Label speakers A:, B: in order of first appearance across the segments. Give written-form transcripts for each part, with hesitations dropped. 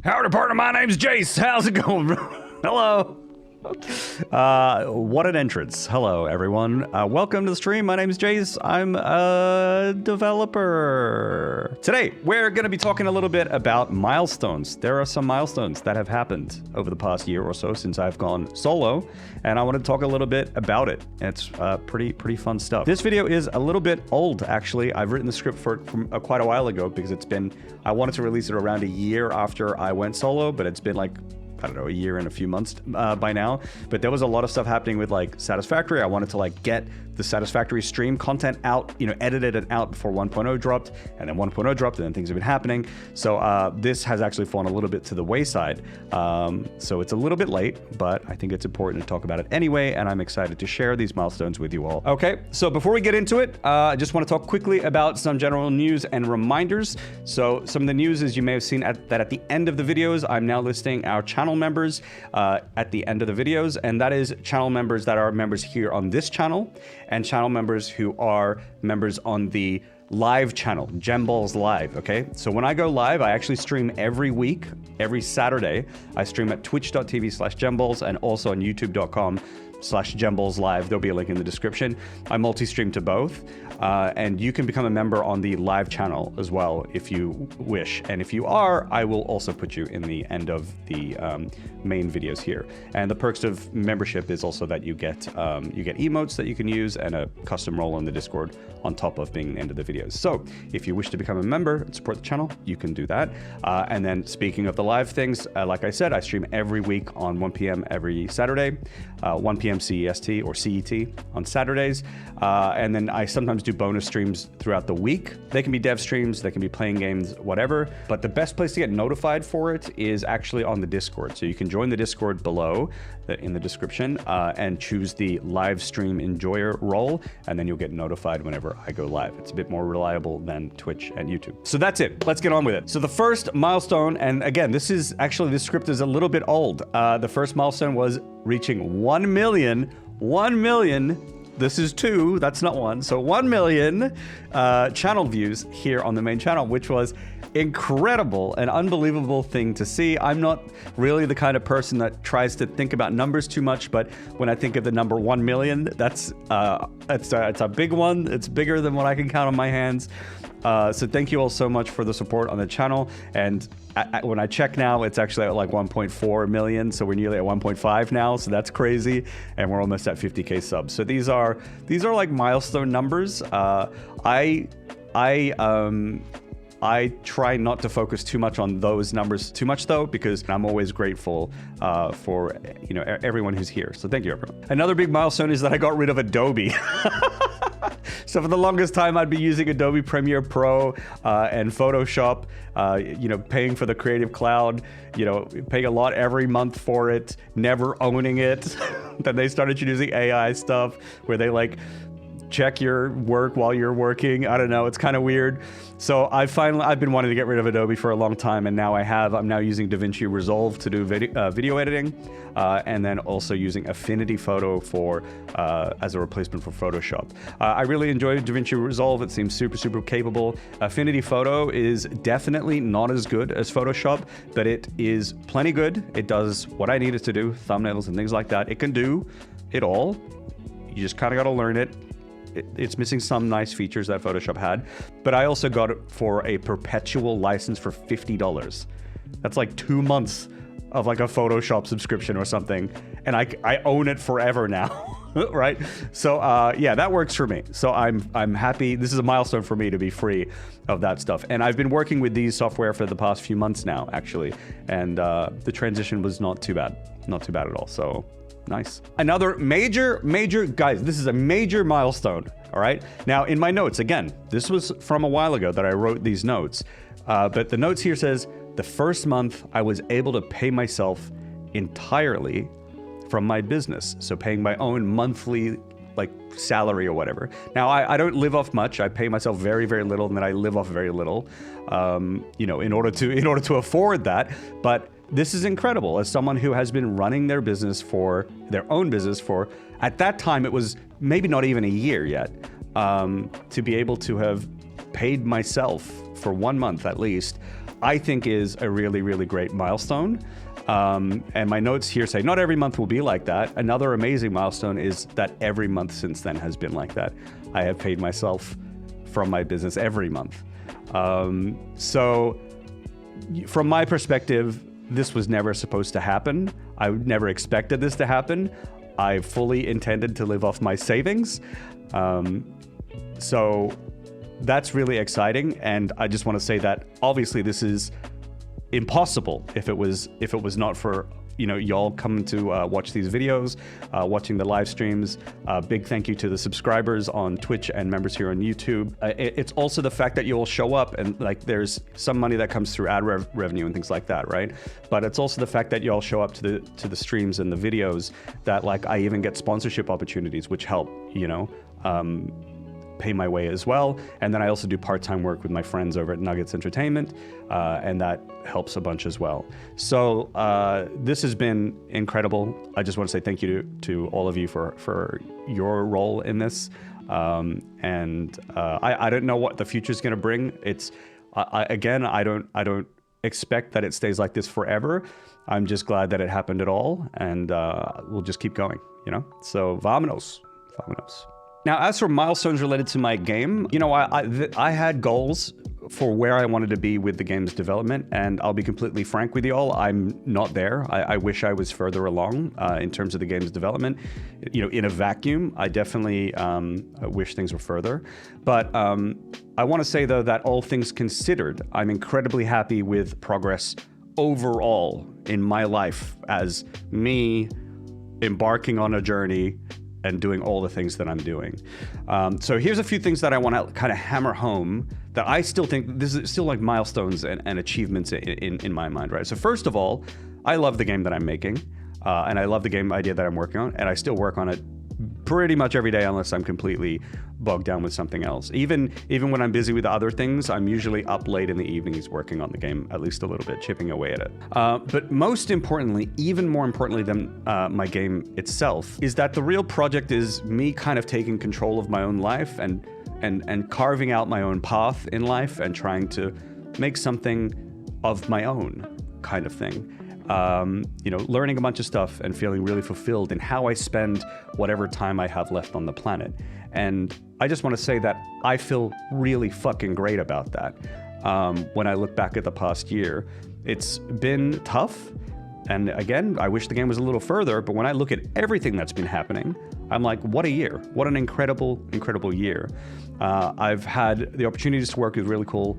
A: Howdy, partner. My name's Jace. How's it going, bro? Hello. What an entrance. Hello, everyone. Welcome to the stream. My name's Jace. I'm a developer. Today, we're going to be talking a little bit about milestones. There are some milestones that have happened over the past year or so since I've gone solo, and I want to talk a little bit about it. It's pretty fun stuff. This video is a little bit old, actually. I've written the script for it from quite a while ago because I wanted to release it around a year after I went solo, but it's been like, I don't know, a year and a few months by now. But there was a lot of stuff happening with like Satisfactory. I wanted to like get the Satisfactory stream content out, edited it out before 1.0 dropped, and then 1.0 dropped, and then things have been happening. So this has actually fallen a little bit to the wayside. So it's a little bit late, but I think it's important to talk about it anyway, and I'm excited to share these milestones with you all. Okay, so before we get into it, I just want to talk quickly about some general news and reminders. So some of the news is you may have seen that at the end of the videos, I'm now listing our channel members at the end of the videos, and that is channel members that are members here on this channel, and channel members who are members on the live channel, Gemballs Live, okay? So when I go live, I actually stream every week, every Saturday. I stream at twitch.tv/Gemballs and also on youtube.com/Gemballs Live. There'll be a link in the description. I multi-stream to both, and you can become a member on the live channel as well if you wish. And if you are, I will also put you in the end of the main videos here. And the perks of membership is also that you get emotes that you can use and a custom role on the Discord on top of being the end of the videos. So if you wish to become a member and support the channel, you can do that. And then speaking of the live things, like I said, I stream every week on 1 p.m. every Saturday, 1 p.m. CEST or CET on Saturdays. And then I sometimes do bonus streams throughout the week. They can be dev streams, they can be playing games, whatever. But the best place to get notified for it is actually on the Discord. So you can join the Discord below in the description and choose the live stream enjoyer role, and then you'll get notified whenever I go live. It's a bit more reliable than Twitch and YouTube. So that's it. Let's get on with it. So the first milestone, and again, this script is a little bit old. The first milestone was reaching 1 million. This is 2, that's not 1. So 1 million channel views here on the main channel, which was incredible, an unbelievable thing to see. I'm not really the kind of person that tries to think about numbers too much, but when I think of the number 1 million, it's a big one. It's bigger than what I can count on my hands. So thank you all so much for the support on the channel. And when I check now, it's actually at like 1.4 million. So we're nearly at 1.5 now. So that's crazy. And we're almost at 50K subs. So these are like milestone numbers. I try not to focus too much on those numbers too much though, because I'm always grateful for everyone who's here. So thank you, everyone. Another big milestone is that I got rid of Adobe. So for the longest time, I'd be using Adobe Premiere Pro and Photoshop, paying for the Creative Cloud, paying a lot every month for it, never owning it. Then they started introducing AI stuff where they like check your work while you're working. I don't know, it's kind of weird. So I've been wanting to get rid of Adobe for a long time, and now I'm now using DaVinci Resolve to do video editing, and then also using Affinity Photo as a replacement for Photoshop. I really enjoy DaVinci Resolve. It seems super capable. Affinity Photo is definitely not as good as Photoshop, but it is plenty good. It does what I need it to do, thumbnails and things like that. It can do it all. You just kind of got to learn it. It's missing some nice features that Photoshop had, but I also got it for a perpetual license for $50. That's like 2 months of like a Photoshop subscription or something, and I own it forever now, right? So yeah, that works for me. So I'm happy. This is a milestone for me to be free of that stuff, and I've been working with these software for the past few months now, actually, and the transition was not too bad at all. So. Nice. Another major, guys, this is a major milestone, all right? Now, in my notes, again, this was from a while ago that I wrote these notes, but the notes here says, the first month I was able to pay myself entirely from my business. So paying my own monthly like salary or whatever. Now, I don't live off much. I pay myself very little, and then I live off very little, in order to afford that. But this is incredible. As someone who has been running their own business for, at that time, it was maybe not even a year yet, to be able to have paid myself for 1 month at least, I think is a really, really great milestone. And my notes here say not every month will be like that. Another amazing milestone is that every month since then has been like that. I have paid myself from my business every month. So from my perspective, this was never supposed to happen. I never expected this to happen. I fully intended to live off my savings. So that's really exciting. And I just want to say that obviously this is impossible if it was not for y'all coming to watch these videos, watching the live streams. Big thank you to the subscribers on Twitch and members here on YouTube. It's also the fact that you all show up and like there's some money that comes through ad revenue and things like that, right? But it's also the fact that you all show up to the streams and the videos that like I even get sponsorship opportunities, which help, pay my way as well. And then I also do part-time work with my friends over at Nuggets Entertainment, and that helps a bunch as well. So this has been incredible. I just want to say thank you to all of you for your role in this. And I don't know what the future is going to bring. I don't expect that it stays like this forever. I'm just glad that it happened at all, and we'll just keep going, So vamonos. Now, as for milestones related to my game, I had goals for where I wanted to be with the game's development, and I'll be completely frank with you all, I'm not there. I wish I was further along in terms of the game's development. In a vacuum, I definitely wish things were further. But I want to say, though, that all things considered, I'm incredibly happy with progress overall in my life as me embarking on a journey and doing all the things that I'm doing. So here's a few things that I want to kind of hammer home that I still think this is still like milestones and achievements in my mind, right? So first of all, I love the game that I'm making, and I love the game idea that I'm working on, and I still work on it pretty much every day unless I'm completely bogged down with something else. Even when I'm busy with other things, I'm usually up late in the evenings working on the game, at least a little bit, chipping away at it. But most importantly, even more importantly than my game itself, is that the real project is me kind of taking control of my own life and carving out my own path in life and trying to make something of my own kind of thing. Learning a bunch of stuff and feeling really fulfilled in how I spend whatever time I have left on the planet. And I just want to say that I feel really fucking great about that. When I look back at the past year, it's been tough. And again, I wish the game was a little further, but when I look at everything that's been happening, I'm like, what a year. What an incredible, incredible year. I've had the opportunities to work with really cool,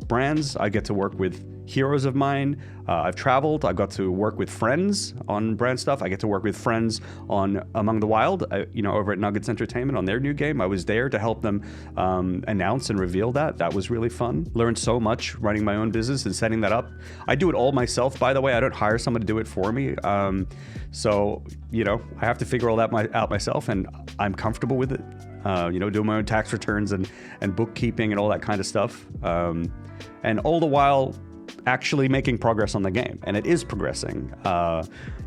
A: brands. I get to work with heroes of mine. I've traveled. I've got to work with friends on brand stuff. I get to work with friends on Among the Wild, over at Nuggets Entertainment on their new game. I was there to help them announce and reveal that. That was really fun. Learned so much running my own business and setting that up. I do it all myself, by the way. I don't hire someone to do it for me. So I have to figure all that out myself, and I'm comfortable with it. Doing my own tax returns and bookkeeping and all that kind of stuff. And all the while, actually making progress on the game, and it is progressing.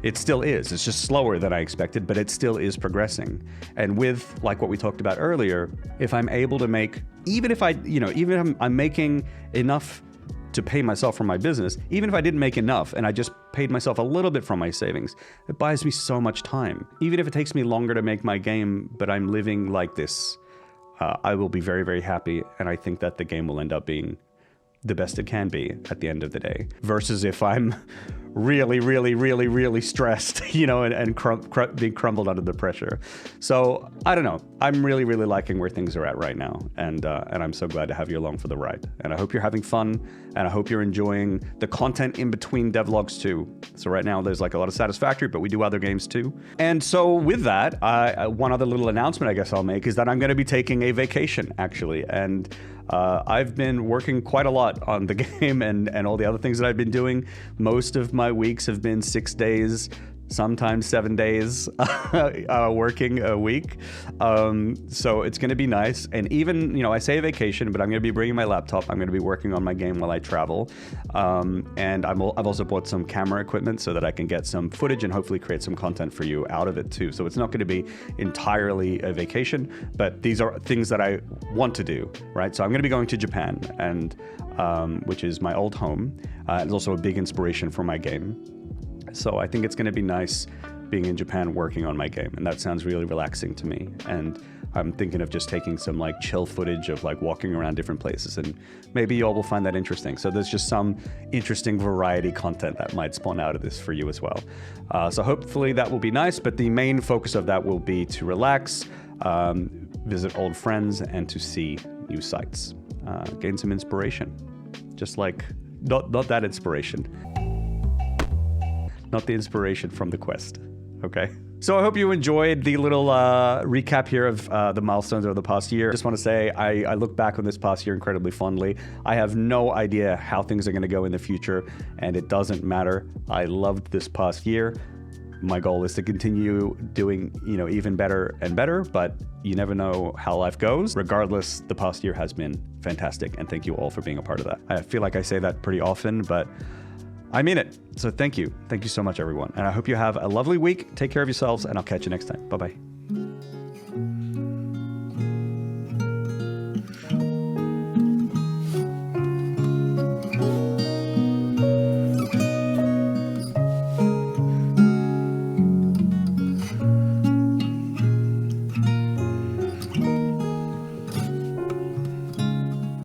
A: It still is. It's just slower than I expected, but it still is progressing. And with like what we talked about earlier, if I'm able to make, even if I'm making enough to pay myself from my business, even if I didn't make enough and I just paid myself a little bit from my savings, it buys me so much time. Even if it takes me longer to make my game, but I'm living like this, I will be very, very happy. And I think that the game will end up being the best it can be at the end of the day, versus if I'm really, really, really, really stressed, and being crumbled under the pressure. So I don't know. I'm really, really liking where things are at right now, and I'm so glad to have you along for the ride. And I hope you're having fun, and I hope you're enjoying the content in between devlogs too. So right now there's like a lot of Satisfactory, but we do other games too. And so with that, one other little announcement I guess I'll make is that I'm going to be taking a vacation actually, and I've been working quite a lot on the game and all the other things that I've been doing. Most of my weeks have been 6 days sometimes 7 days working a week. So it's going to be nice. And even, you know, I say vacation, but I'm going to be bringing my laptop. I'm going to be working on my game while I travel. And I've also bought some camera equipment so that I can get some footage and hopefully create some content for you out of it too. So it's not going to be entirely a vacation, but these are things that I want to do, right? So I'm going to be going to Japan, and which is my old home. It's also a big inspiration for my game. So I think it's going to be nice being in Japan working on my game, and that sounds really relaxing to me. And I'm thinking of just taking some like chill footage of like walking around different places, and maybe you all will find that interesting. So there's just some interesting variety content that might spawn out of this for you as well. So hopefully that will be nice, but the main focus of that will be to relax, visit old friends, and to see new sites, gain some inspiration. Just like, not that inspiration. Not the inspiration from the quest, okay? So I hope you enjoyed the little recap here of the milestones over the past year. Just want to say I look back on this past year incredibly fondly. I have no idea how things are going to go in the future, and it doesn't matter. I loved this past year. My goal is to continue doing, you know, even better and better, but you never know how life goes. Regardless, the past year has been fantastic, and thank you all for being a part of that. I feel like I say that pretty often, but I mean it. So thank you. Thank you so much, everyone. And I hope you have a lovely week. Take care of yourselves, and I'll catch you next time. Bye-bye.